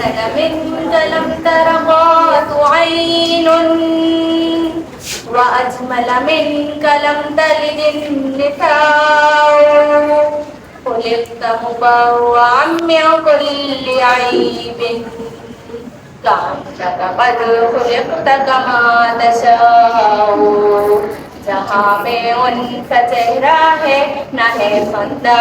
منك لم تر قط عين وأجمل منك لم تلد النساء خلقت مبرأ من كل عيب كأنك قد خلقت كما تشاء جہاں میں ان کا چہرہ ہے نہ ہے بندہ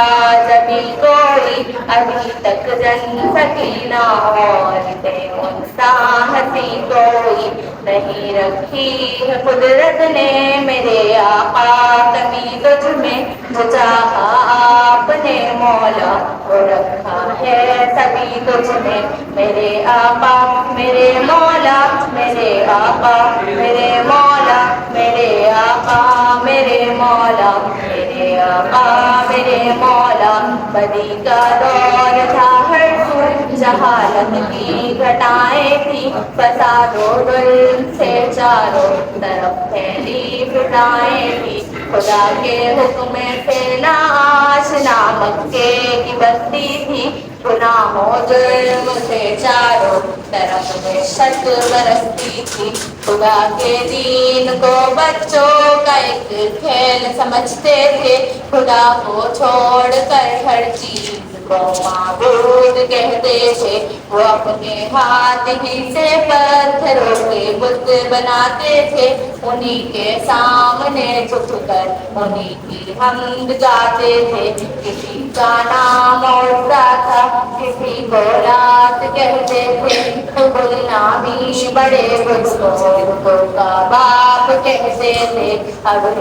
جبھی کوئی ابھی تک جن سکینہ اور ان سا ہنسی کوئی نہیں رکھی ہے قدرت نے میرے آقا کمی تجھ میں جو چاہا آپ نے مولا وہ رکھا ہے سبھی تجھ میں میرے آقا میرے مولا میرے آقا میرے مولا میرے آقا میرے مولا میرے آقا میرے مولا بدی کا دور تھا ہر سو جہالت کی گھٹائیں تھی فساد و ظلم سے چاروں طرف پھیلی فضائیں تھی خدا کے حکم سے نا آشنا مکے کی بستی تھی گناہوں جرم سے چاروں طرف میں شک برستی تھی خدا کے دین کو بچوں کا ایک کھیل سمجھتے تھے خدا کو چھوڑ کر ہر چیز کو معبود کہتے تھے وہ اپنے ہاتھ ہی سے پتھروں کے بت بناتے تھے انہی کے سامنے جھک کر انہی کی حمد گاتے تھے کسی کا نام عزا تھا کسی کو لات کہتے تھے نامی بڑے بزرگوں کا باپ کہتے تھے اگر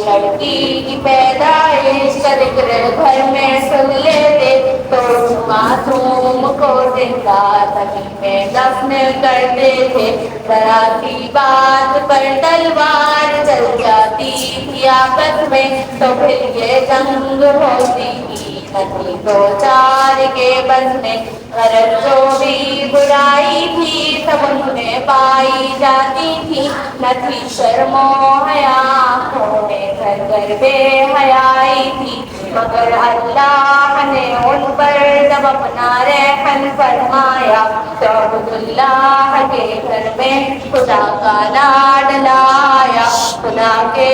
لڑکی کی پیدائش کا ذکر گھر میں سن لیتے تو معصوم کو زندہ زمین میں دفن کرتے تھے ذرا سی بات پر تلوار چل جاتی تھی آپس میں تو پھر یہ جنگ ہوتی تھی ندی دو چار کے بس میں غرض جو بھی برائی تھی سب ان میں پائی جاتی تھی نہ تھی شرم و حیا آنکھوں میں گھر گھر بے حیائی تھی مگر اللہ نے ان پر جب اپنا رحم فرمایا تو عبداللہ کے گھر میں خدا کا لاڈ لایا خدا کے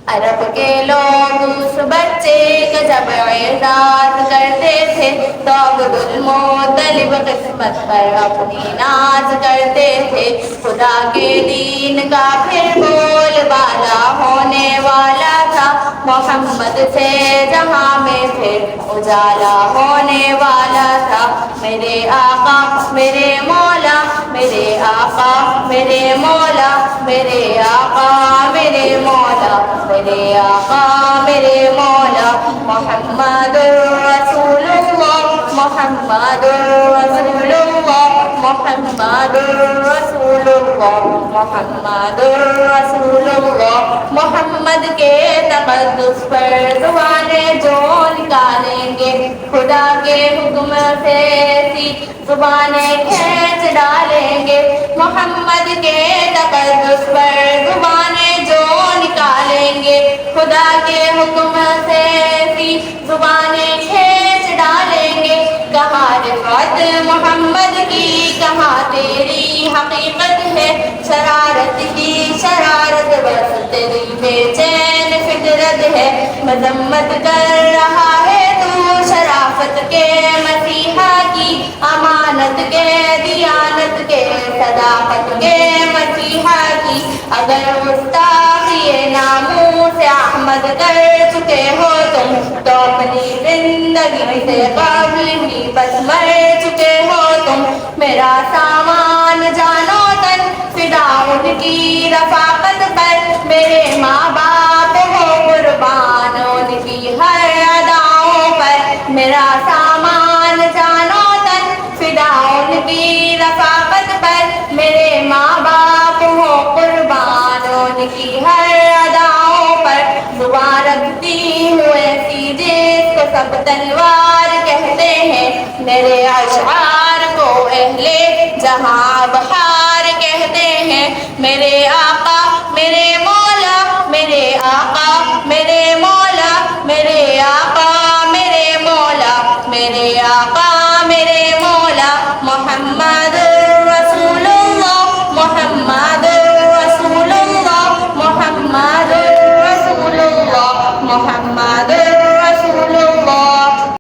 عرب کے لوگ اس بچے کا جب اعزاز کرتے تھے تو عبدالمطلب قسمت پر اپنی ناز کرتے تھے خدا کے دین کا پھر بول بالا ہونے والا تھا محمد سے جہاں میں پھر اجالا ہونے والا تھا میرے آقا میرے مولا میرے آقا میرے مولا میرے آقا میرے مولا میرے آقا میرے مولا محمد رسول اللہ محمد رسول اللہ محمد رسول اللہ محمد رسول اللہ محمد کے تقدس پر زبانیں جو نکالیں گے خدا کے حکم سے ایسی زبانیں کھینچ ڈالیں گے محمد کے تقدس پر زبانیں جو نکالیں گے خدا کے حکم سے ایسی زبانیں کھینچ ڈالیں گے کہاں رفعت محمد کی کہاں تیری حقیقت ہے شرارت کی شرارت بس تیری بے چین فطرت ہے مذمت کر رہا ہے تو شرافت کے مسیحا کی امانت کے دیانت کے صداقت کے مسیحا کی اگر گستاخی ناموس احمد کر چکے ہو تم تو اپنی زندگی سے قبل ہی بس مر چکے ہو تم میرا سامان جانو تن فدا ان کی رفاقت پر میرے ماں باپ ہو قربان ان کی ہر اداؤں پر میرا سامان جانو تن فدا ان کی رفاقت پر میرے ماں باپ ہو قربان ان کی ہر اداؤں پر دعا رکھتی ہوں ایسی جس کو سب تلوار کہتے ہیں میرے اشعار کو اہل جہاں بہار کہتے ہیں میرے آقا میرے مولا میرے آقا میرے مولا میرے آقا میرے مولا میرے آقا میرے مولا محمد